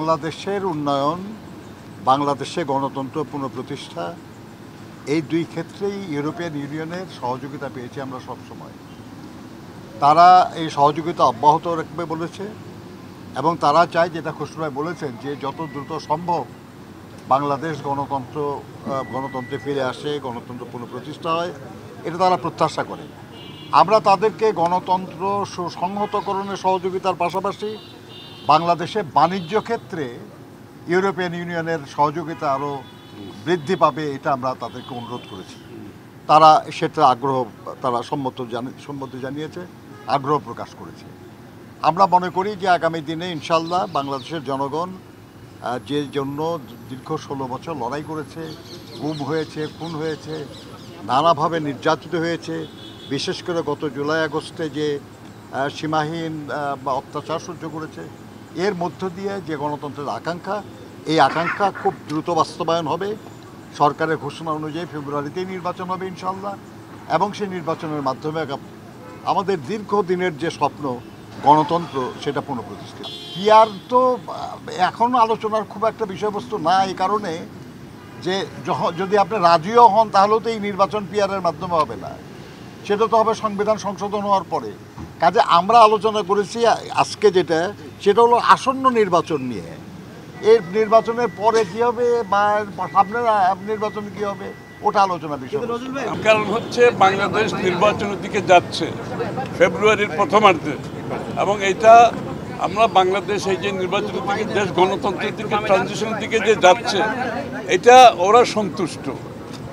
বাংলাদেশের উন্নয়ন, বাংলাদেশে গণতন্ত্র পুনঃপ্রতিষ্ঠা, এই দুই ক্ষেত্রেই ইউরোপিয়ান ইউনিয়নের সহযোগিতা পেয়েছি আমরা সবসময়। তারা এই সহযোগিতা অব্যাহত রাখবে বলেছে এবং তারা চায়, যেটা খসরু ভাই বলেছেন, যে যত দ্রুত সম্ভব বাংলাদেশ গণতন্ত্রে ফিরে আসে, গণতন্ত্র পুনঃপ্রতিষ্ঠা হয়, এটা তারা প্রত্যাশা করে। আমরা তাদেরকে গণতন্ত্র সুসংহতকরণের সহযোগিতার পাশাপাশি বাংলাদেশে বাণিজ্য ক্ষেত্রে ইউরোপিয়ান ইউনিয়নের সহযোগিতা আরও বৃদ্ধি পাবে, এটা আমরা তাদেরকে অনুরোধ করেছি। তারা সেটা তারা সম্মতি জানিয়েছে, আগ্রহ প্রকাশ করেছে। আমরা মনে করি যে আগামী দিনে ইনশাল্লাহ বাংলাদেশের জনগণ যে জন্য দীর্ঘ 16 বছর লড়াই করেছে, গুম হয়েছে, খুন হয়েছে, নানাভাবে নির্যাতিত হয়েছে, বিশেষ করে গত জুলাই আগস্টে যে সীমাহীন বা অত্যাচার সহ্য করেছে, এর মধ্য দিয়ে যে গণতন্ত্রের আকাঙ্ক্ষা, এই আকাঙ্ক্ষা খুব দ্রুত বাস্তবায়ন হবে। সরকারের ঘোষণা অনুযায়ী ফেব্রুয়ারিতেই নির্বাচন হবে ইনশাল্লাহ, এবং সেই নির্বাচনের মাধ্যমে আমাদের দীর্ঘদিনের যে স্বপ্ন গণতন্ত্র, সেটা পুনঃপ্রতিষ্ঠিত। পিআর তো এখন আলোচনার খুব একটা বিষয়বস্তু না, এই কারণে যে যদি আপনি রাজিও হন তাহলেও তো এই নির্বাচন পিআরের মাধ্যমে হবে না, সেটা তো হবে সংবিধান সংশোধন হওয়ার পরে। কাজে আমরা আলোচনা করেছি আজকে সেটা হলো আসন্ন নির্বাচন নিয়ে। এই নির্বাচনের পরে কী হবে বা সামনের নির্বাচন কী হবে, ওটা আলোচনা বিষয়। কারণ হচ্ছে বাংলাদেশ নির্বাচনের দিকে যাচ্ছে ফেব্রুয়ারির প্রথমার্ধে, এবং এটা আমরা বাংলাদেশ এই যে নির্বাচনের দিকে, দেশ গণতন্ত্রের দিকে, ট্রানজিশনের দিকে যে যাচ্ছে, এটা ওরা সন্তুষ্ট।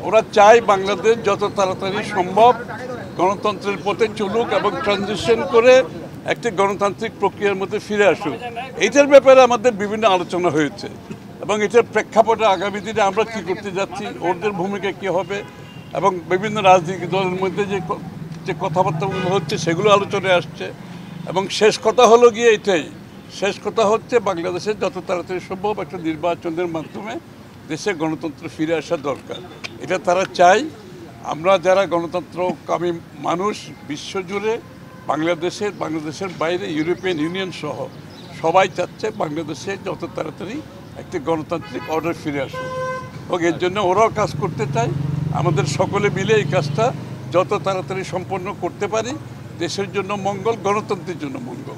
ওরা চায় বাংলাদেশ যত তাড়াতাড়ি সম্ভব গণতন্ত্রের পথে চলুক এবং ট্রানজিশন করে একটি গণতান্ত্রিক প্রক্রিয়ার মধ্যে ফিরে আসুক। এইটার ব্যাপারে আমাদের বিভিন্ন আলোচনা হয়েছে, এবং এটার প্রেক্ষাপটে আগামী দিনে আমরা কী করতে যাচ্ছি, ওদের ভূমিকা কী হবে, এবং বিভিন্ন রাজনৈতিক দলের মধ্যে যে কথাবার্তাগুলো হচ্ছে সেগুলো আলোচনায় আসছে। এবং শেষ কথা হলো গিয়ে এটাই, শেষ কথা হচ্ছে বাংলাদেশের যত তাড়াতাড়ি সম্ভব একটা নির্বাচনের মাধ্যমে দেশে গণতন্ত্র ফিরে আসা দরকার। এটা তারা চায়। আমরা যারা গণতন্ত্রকামী মানুষ বিশ্বজুড়ে, বাংলাদেশের বাইরে ইউরোপিয়ান ইউনিয়ন সহ সবাই চাচ্ছে বাংলাদেশে যত তাড়াতাড়ি একটি গণতান্ত্রিক অর্ডার ফিরে আসুক, এবং এর জন্য ওরাও কাজ করতে চায়। আমাদের সকলে মিলে এই কাজটা যত তাড়াতাড়ি সম্পন্ন করতে পারি, দেশের জন্য মঙ্গল, গণতন্ত্রের জন্য মঙ্গল।